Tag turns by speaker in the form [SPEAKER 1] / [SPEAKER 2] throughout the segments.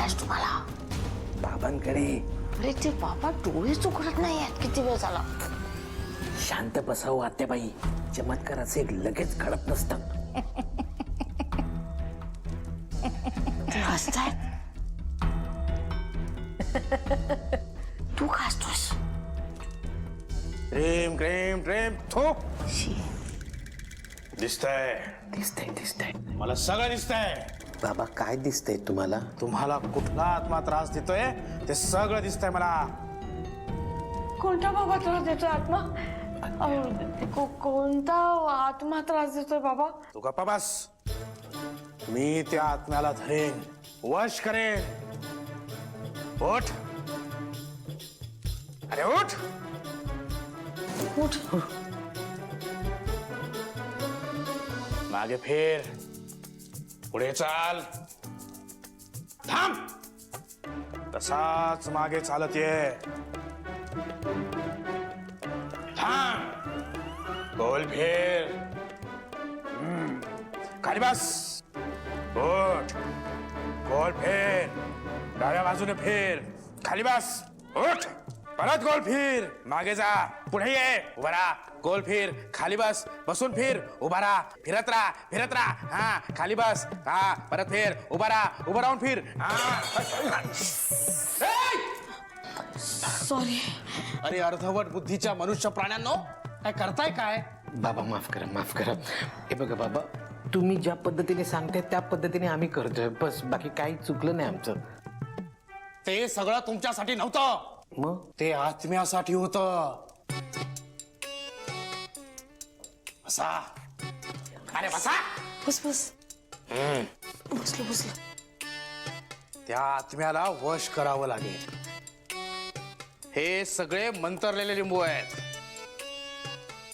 [SPEAKER 1] गेलास तुम्हाला
[SPEAKER 2] बाबांकडे.
[SPEAKER 1] अरे ते बाबा डोळेच उघडत नाही आहेत किती वेळ झाला.
[SPEAKER 2] शांत बसावं आत्याबाई, चमत्काराचे लगेच घडत नसतं.
[SPEAKER 1] ते हसतायत. तू खासतोस.
[SPEAKER 3] प्रेम प्रेम प्रेम थो दिसतंय.
[SPEAKER 2] दिसतंय दिसतंय.
[SPEAKER 3] मला सगळं दिसतंय.
[SPEAKER 2] बाबा काय दिसतंय तुम्हाला?
[SPEAKER 3] तुम्हाला कुठला आत्मा त्रास देतोय ते सगळं दिसतंय मला.
[SPEAKER 1] कोणता बाबा त्रास देतोय आत्मा? कोणता आत्मा त्रास देतोय बाबा?
[SPEAKER 3] तू गप्पा बस. मी त्या आत्म्याला धरेन, वश करेन. उठ. अरे उठ.
[SPEAKER 1] उठ.
[SPEAKER 3] मागे फिर, पुढे चाल. थांब. तसाच मागे चालत ये. थांब. गोल फिर. खाली बस. उठ. गोल फिर. डाव्या बाजूने फिर. खाली बस. उठ. परत गोल फिर. मागे जा. पुढे ये. उभा राहा. गोल फिर. खाली बस. बसून फिर. उभा राहा. फिरत राहा. फिरत राहा. हा खाली बस. हा परत फिर. उभा राहा. उभा राहून फिर.
[SPEAKER 1] सॉरी.
[SPEAKER 3] अरे अर्धवट बुद्धीच्या मनुष्य प्राण्यांनो, काय करताय काय?
[SPEAKER 2] बाबा माफ करा माफ करा. हे बघा बाबा, तुम्ही ज्या पद्धतीने सांगताय त्या पद्धतीने आम्ही करतोय, बस बाकी काही चुकलं नाही आमचं.
[SPEAKER 3] ते सगळं तुमच्यासाठी नव्हतं,
[SPEAKER 2] मग
[SPEAKER 3] ते आत्म्यासाठी होतं. बसा. अरे बसा.
[SPEAKER 1] बस बस. बसलो बसलो.
[SPEAKER 3] त्या आत्म्याला वश करावं लागेल. हे सगळे मंतरलेले लिंबू आहेत.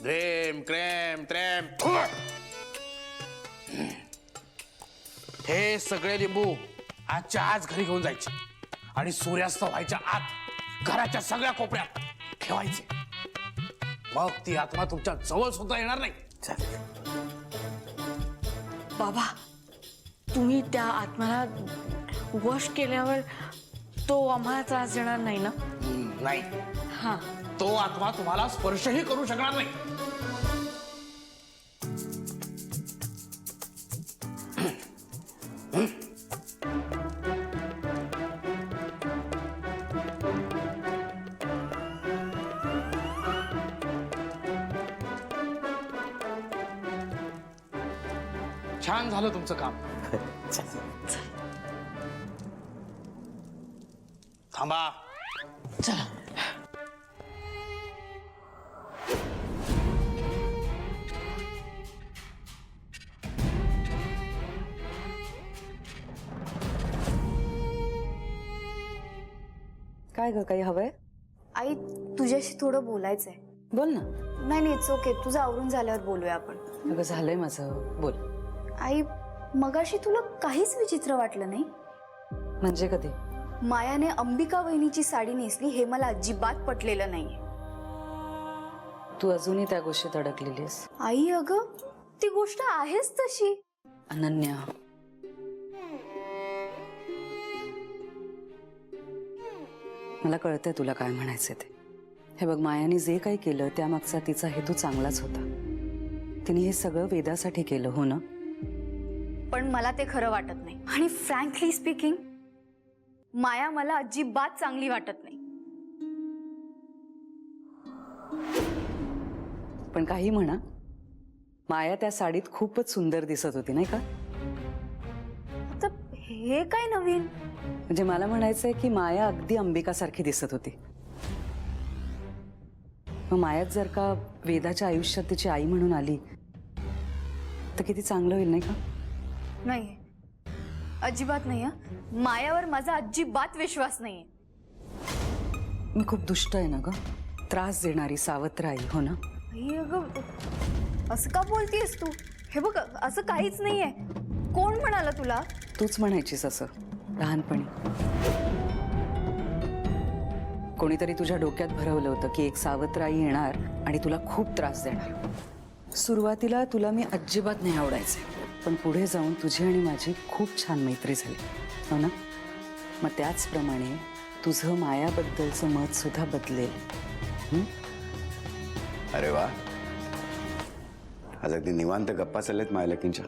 [SPEAKER 3] ड्रेम क्रेम ट्रेम थू. हे सगळे लिंबू आजच्या आज घरी घेऊन जायचे आणि सूर्यास्त व्हायच्या आत घराच्या सगळ्या कोपऱ्यात ठेवायचे. मग ती आत्मा तुमच्या जवळ सुद्धा येणार नाही.
[SPEAKER 2] चालेल.
[SPEAKER 1] बाबा, तुम्ही त्या आत्म्याला वश केल्यावर तो आम्हाला त्रास देणार नाही ना?
[SPEAKER 3] नाही,
[SPEAKER 1] हा.
[SPEAKER 3] तो आत्मा तुम्हाला स्पर्शही करू शकणार नाही. छान झालं तुमचं काम. थांबा.
[SPEAKER 1] चला.
[SPEAKER 4] काय ग, काही हवंय?
[SPEAKER 5] आई, तुझ्याशी थोडं बोलायचंय.
[SPEAKER 4] बोल ना.
[SPEAKER 5] नाही इट्स ओके, तुझं आवरून झाल्यावर बोलूया आपण.
[SPEAKER 4] अगं झालंय माझं, बोल.
[SPEAKER 5] आई, मगाशी तुला काहीच विचित्र वाटलं नाही?
[SPEAKER 4] म्हणजे कधी?
[SPEAKER 5] मायाने अंबिका वहिनीची साडी नेसली हे मला अजिबात पटलेलं नाही.
[SPEAKER 4] तू अजूनही त्या गोष्टीत अडकलेलीस.
[SPEAKER 5] आई अगं, ती गोष्ट आहेच तशी.
[SPEAKER 4] अनन्या, मला कळतंय तुला काय म्हणायचं ते. हे बघ, मायाने जे काही केलं त्यामागचा तिचा हेतू चांगलाच होता. तिने हे सगळं वेदासाठी केलं, हो ना?
[SPEAKER 5] पण मला ते खरं वाटत नाही. आणि फ्रँकली स्पीकिंग, माया मला अजिबात चांगली वाटत नाही.
[SPEAKER 4] पण काही म्हणा, माया त्या साडीत खूपच सुंदर दिसत होती, नाही का?
[SPEAKER 5] आता हे काय नवीन?
[SPEAKER 4] म्हणजे मला म्हणायचंय की माया अगदी अंबिकासारखी दिसत होती. मग मायात जर का वेदाच्या आयुष्यात तिची आई म्हणून आली तर किती चांगलं होईल, नाही का?
[SPEAKER 5] नाही, अजिबात नाही. मायावर माझा अजिबात विश्वास नाहीये.
[SPEAKER 4] मी खूप दुष्ट आहे ना ग, त्रास देणारी सावत्र आई, हो ना?
[SPEAKER 5] आई अगं, असं का बोलतीयस तू? हे बघ, असं काहीच नाहीये. कोण म्हणाला तुला?
[SPEAKER 4] तूच म्हणायचीस असं लहानपणी. कोणीतरी तुझ्या डोक्यात भरवलं होतं की एक सावत्र आई येणार आणि तुला खूप त्रास देणार. सुरुवातीला तुला मी अजिबात नाही आवडायचे, पण पुढे जाऊन तुझी आणि माझी खूप छान मैत्री झाली, हो ना? मग त्याचप्रमाणे तुझं मायाबद्दलचं मत सुद्धा बदलेल.
[SPEAKER 6] अरे वा, आज अगदी निवांत गप्पा चाललेत मायलेकींच्या.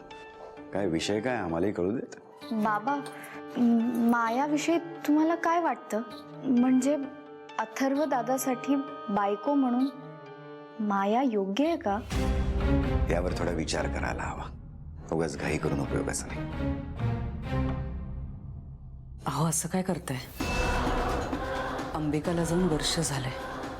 [SPEAKER 6] काय विषय काय आम्हालाही कळू देत.
[SPEAKER 5] बाबा, मायाविषयी तुम्हाला काय वाटतं? म्हणजे अथर्व दादासाठी बायको म्हणून माया योग्य आहे का?
[SPEAKER 6] यावर थोडा विचार करायला हवा. उगाच घाई करून उपयोगाचा नाही.
[SPEAKER 4] अहो, असं काय करताय? अंबिकाला जाऊन वर्ष झालंय.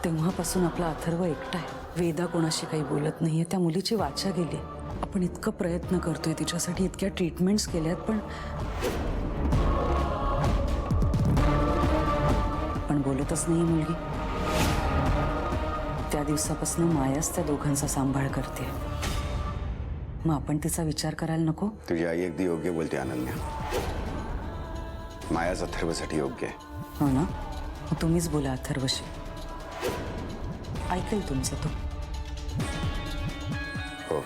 [SPEAKER 4] तेव्हापासून आपला अथर्व एकटा आहे. वेदा कोणाशी काही बोलत नाहीये. त्या मुलीची वाचा गेली. आपण इतकं प्रयत्न करतोय तिच्यासाठी, इतक्या ट्रीटमेंट्स केल्यात, पण बोलतच नाही मुलगी. त्या दिवसापासून मायाच त्या दोघांचा सांभाळ करते. मग आपण तिचा विचार करायला नको?
[SPEAKER 6] तुझी आई अगदी योग्य बोलते अनन्या. मायाच अथर्वसाठी योग्य आहे.
[SPEAKER 4] हो ना? मग तुम्हीच बोला अथर्वशी. ऐकेल तुमचं तो.
[SPEAKER 6] हो.